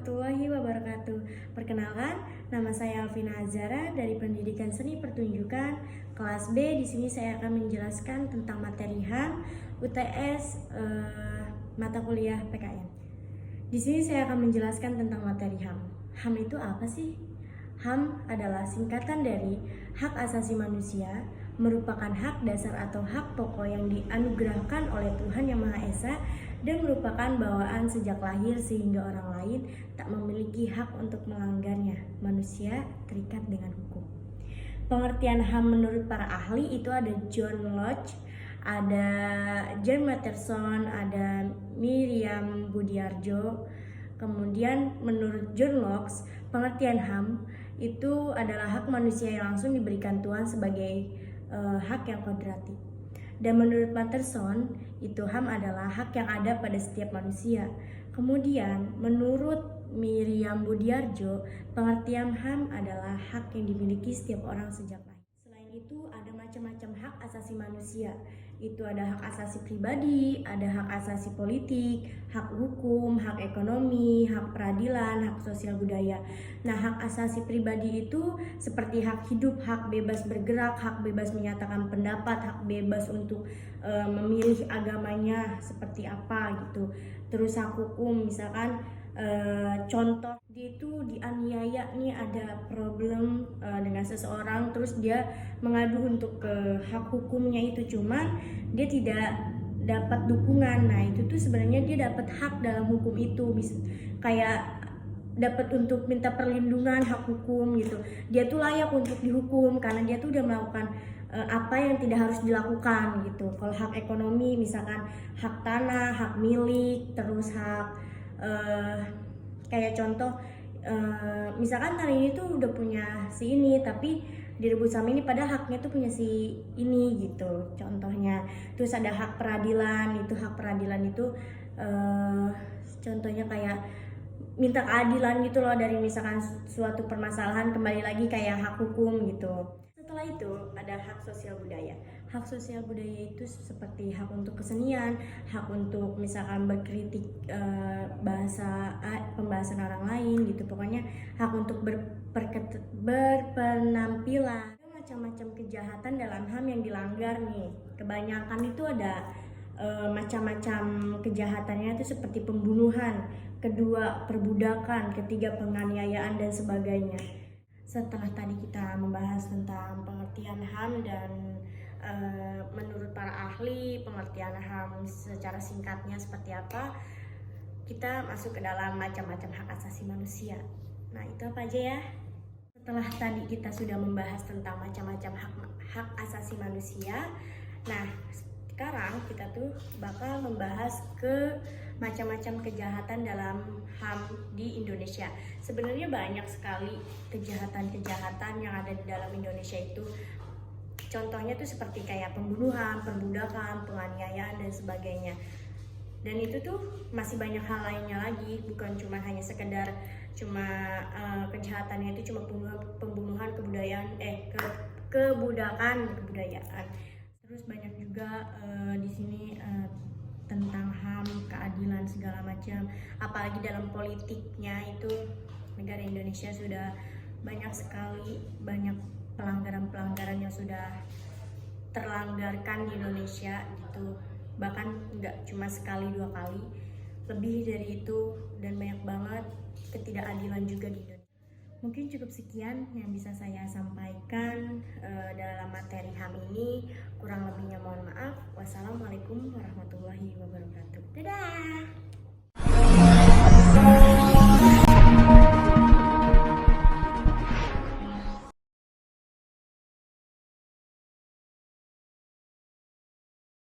warahmatullahi wabarakatuh. Perkenalkan, nama saya Alvina Azara dari Pendidikan Seni Pertunjukan kelas B. Di sini saya akan menjelaskan tentang materi HAM, UTS, mata kuliah PKN. Di sini saya akan menjelaskan tentang materi HAM. HAM itu apa sih? HAM adalah singkatan dari Hak Asasi Manusia, merupakan hak dasar atau hak pokok yang dianugerahkan oleh Tuhan Yang Maha Esa dan merupakan bawaan sejak lahir sehingga orang lain tak memiliki hak untuk melanggarnya. Manusia terikat dengan hukum. Pengertian HAM menurut para ahli itu ada John Locke, ada John Matterson, ada Miriam Budiarjo. Kemudian menurut John Locke, pengertian HAM itu adalah hak manusia yang langsung diberikan Tuhan sebagai hak yang kodrati. Dan menurut Matterson, itu HAM adalah hak yang ada pada setiap manusia. Kemudian menurut Miriam Budiarjo, pengertian HAM adalah hak yang dimiliki setiap orang sejak lahir. Selain itu ada macam-macam hak asasi manusia. Itu ada hak asasi pribadi, ada hak asasi politik, hak hukum, hak ekonomi, hak peradilan, hak sosial budaya. Nah, hak asasi pribadi itu seperti hak hidup, hak bebas bergerak, hak bebas menyatakan pendapat, hak bebas untuk memilih agamanya seperti apa gitu. Terus hak hukum, misalkan contoh dia itu dianiaya nih, ada problem dengan seseorang, terus dia mengadu untuk ke hak hukumnya itu, cuman dia tidak dapat dukungan. Nah, itu tuh sebenarnya dia dapat hak dalam hukum itu, bisa kayak dapat untuk minta perlindungan hak hukum gitu. Dia tuh layak untuk dihukum karena dia tuh udah melakukan apa yang tidak harus dilakukan gitu. Kalau hak ekonomi misalkan hak tanah, hak milik, terus hak kayak contoh misalkan tanah ini tuh udah punya si ini tapi direbut sama ini, padahal haknya tuh punya si ini gitu contohnya. Terus ada hak peradilan, itu hak peradilan itu contohnya kayak minta keadilan gitu loh dari misalkan suatu permasalahan, kembali lagi kayak hak hukum gitu. Setelah itu ada hak sosial budaya. Hak sosial budaya itu seperti hak untuk kesenian, hak untuk misalkan berkritik pembahasan orang lain gitu. Pokoknya hak untuk berpenampilan. Ada macam-macam kejahatan dalam HAM yang dilanggar nih. Kebanyakan itu ada macam-macam kejahatannya itu seperti pembunuhan, kedua perbudakan, ketiga penganiayaan dan sebagainya. Setelah tadi kita membahas tentang pengertian HAM dan menurut para ahli pengertian HAM secara singkatnya seperti apa, kita masuk ke dalam macam-macam hak asasi manusia. Nah, itu apa aja ya? Setelah tadi kita sudah membahas tentang macam-macam hak asasi manusia, nah sekarang kita tuh bakal membahas ke macam-macam kejahatan dalam HAM di Indonesia. Sebenarnya banyak sekali kejahatan-kejahatan yang ada di dalam Indonesia itu. Contohnya tuh seperti kayak pembunuhan, perbudakan, penganiayaan dan sebagainya. Dan itu tuh masih banyak hal lainnya lagi, bukan cuma hanya sekedar kejahatannya itu cuma pembunuhan, kebudakan, kebudayaan. Terus banyak juga di sini tentang HAM, keadilan segala macam. Apalagi dalam politiknya itu negara Indonesia sudah banyak sekali pelanggaran-pelanggaran yang sudah terlanggarkan di Indonesia gitu. Bahkan nggak cuma sekali dua kali, lebih dari itu, dan banyak banget ketidakadilan juga di Indonesia. Mungkin cukup sekian yang bisa saya sampaikan dalam materi HAM ini. Kurang lebihnya mohon maaf. Wassalamualaikum warahmatullahi wabarakatuh. Dadah!